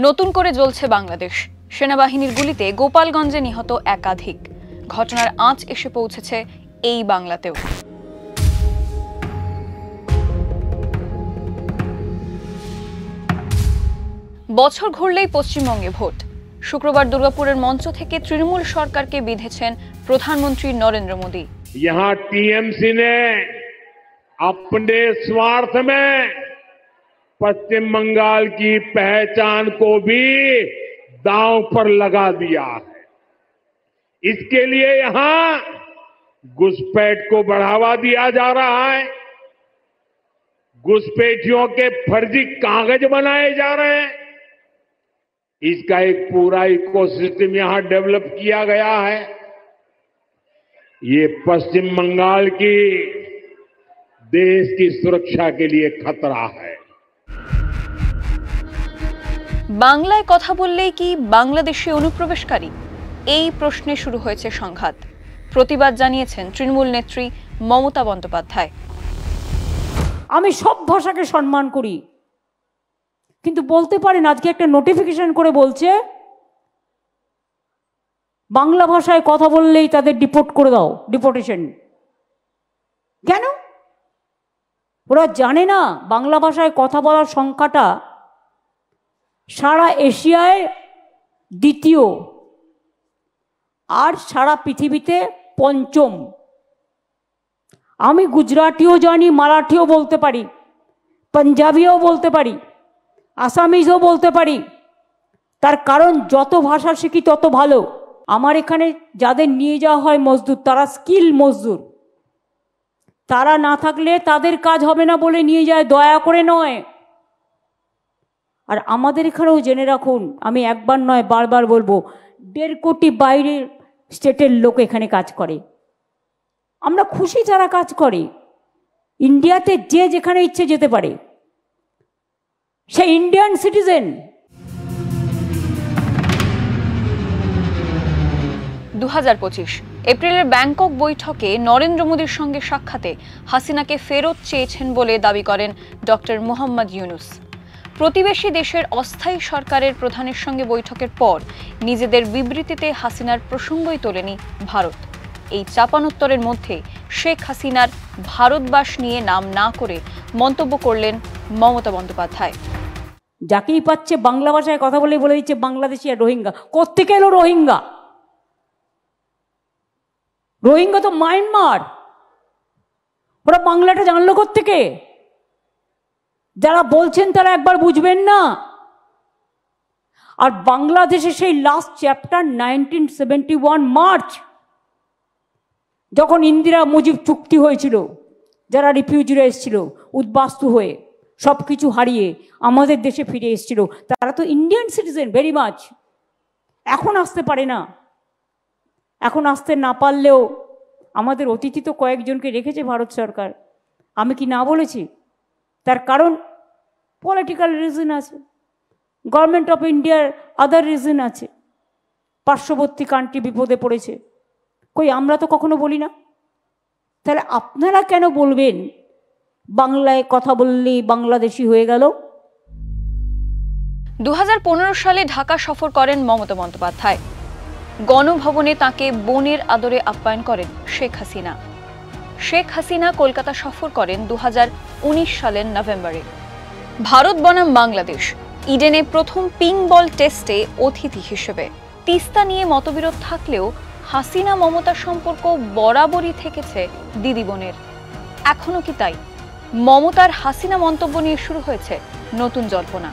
নতুন করে জ্বলছে বাংলাদেশ। সেনাবাহিনীর গুলিতে গোপালগঞ্জে নিহত একাধিক। ঘটনার আঁচ এসে পৌঁছেছে এই বাংলাতেও। বছর ঘুরলেই পশ্চিমবঙ্গে ভোট। শুক্রবার দুর্গাপুরের মঞ্চ থেকে তৃণমূল সরকারকে বিঁধেছেন প্রধানমন্ত্রী নরেন্দ্র মোদী। यहाँ टीएमसी ने अपने स्वार्थ में पश्चिम बंगाल की पहचान को भी दांव पर लगा दिया है। इसके लिए यहां घुसपैठ को बढ़ावा दिया जा रहा है। घुसपैठियों के फर्जी कागज बनाए जा रहे हैं। इसका एक पूरा इकोसिस्टम यहां डेवलप किया गया है। ये पश्चिम बंगाल की देश की सुरक्षा के लिए खतरा है। বাংলায় কথা বললেই কি বাংলাদেশে অনুপ্রবেশকারী? এই প্রশ্নে শুরু হয়েছে সংঘাত। প্রতিবাদ জানিয়েছেন তৃণমূল নেত্রী মমতা বন্দ্যোপাধ্যায়। আমি সব ভাষাকে সম্মান করি, কিন্তু বলতে পারেন আজকে একটা নোটিফিকেশন করে বলছে বাংলা ভাষায় কথা বললেই তাদের ডিপোর্ট করে দাও, ডিপোর্টেশন। কেন? ওরা জানে না বাংলা ভাষায় কথা বলার সংখ্যাটা সারা এশিয়ায় দ্বিতীয় আর সারা পৃথিবীতে পঞ্চম। আমি গুজরাটিও জানি, মারাঠিও বলতে পারি, পাঞ্জাবিও বলতে পারি, আসামিজও বলতে পারি। তার কারণ যত ভাষা শিখি তত ভালো। আমার এখানে যাদের নিয়ে যাওয়া হয় মজদুর, তারা স্কিল মজদুর। তারা না থাকলে তাদের কাজ হবে না বলে নিয়ে যায়, দয়া করে নয়। আর আমাদের এখানেও জেনে রাখুন, আমি একবার নয় বারবার বলবো, 1.5 কোটি বাইরের স্টেটের লোক এখানে কাজ করে। আমরা খুশি যারা কাজ করে। ইন্ডিয়াতে যে যেখানে ইচ্ছে যেতে পারে, সে ইন্ডিয়ান সিটিজেন। 2025 এপ্রিলের ব্যাংকক বৈঠকে নরেন্দ্র মোদীর সঙ্গে সাক্ষাতে হাসিনাকে ফেরত চেয়েছেন বলে দাবি করেন ডক্টর মোহাম্মদ ইউনুস। প্রতিবেশী দেশের অস্থায়ী সরকারের প্রধানের সঙ্গে বৈঠকের পর নিজেদের বিবৃতিতে হাসিনার প্রসঙ্গই তোলেনি ভারত। এই চাপানোত্তরের মধ্যে শেখ হাসিনার ভারতবাস নিয়ে নাম না করে মন্তব্য করলেন মমতা বন্দ্যোপাধ্যায়। যাকেই পাচ্ছে বাংলা ভাষায় কথা বলে দিচ্ছে বাংলাদেশি আর রোহিঙ্গা। কোত্থেকে এলো রোহিঙ্গা? রোহিঙ্গা তো মায়ানমার। ওরা বাংলাটা জানলো কোত্থেকে? যারা বলছেন তারা একবার বুঝবেন না। আর বাংলাদেশে সেই লাস্ট চ্যাপ্টার 1971 মার্চ, যখন ইন্দিরা মুজিব চুক্তি হয়েছিল, যারা রিফিউজিরা এসেছিল উদ্বাস্তু হয়ে, সব কিছু হারিয়ে আমাদের দেশে ফিরে এসেছিল, তারা তো ইন্ডিয়ান সিটিজেন ভেরি মাচ। এখন আসতে পারে না। এখন আসতে না পারলেও আমাদের অতিথি তো কয়েকজনকে রেখেছে ভারত সরকার। আমি কি না বলেছি? তার কারণ পলিটিক্যাল রিজন আছে, গভর্নমেন্ট অফ ইন্ডিয়ার আদার রিজন আছে, পার্শ্ববর্তী কান্ট্রি বিপদে পড়েছে। কই আমরা তো কখনো বলি না। তাহলে আপনারা কেন বলবেন বাংলায় কথা বললেই বাংলাদেশি হয়ে গেল? 2015 সালে ঢাকা সফর করেন মমতা বন্দ্যোপাধ্যায়। গণভবনে তাকে বোনের আদরে আপ্যায়ন করেন শেখ হাসিনা। শেখ হাসিনা কলকাতা সফর করেন 2019 সালের নভেম্বরে। ভারত বনাম বাংলাদেশ ইডেনে প্রথম পিং বল টেস্টে অতিথি হিসেবে। তিস্তা নিয়ে মতবিরোধ থাকলেও হাসিনা মমতার সম্পর্ক বরাবরই থেকেছে দিদি বোনের। এখনো কি তাই? মমতার হাসিনা মন্তব্য নিয়ে শুরু হয়েছে নতুন জল্পনা।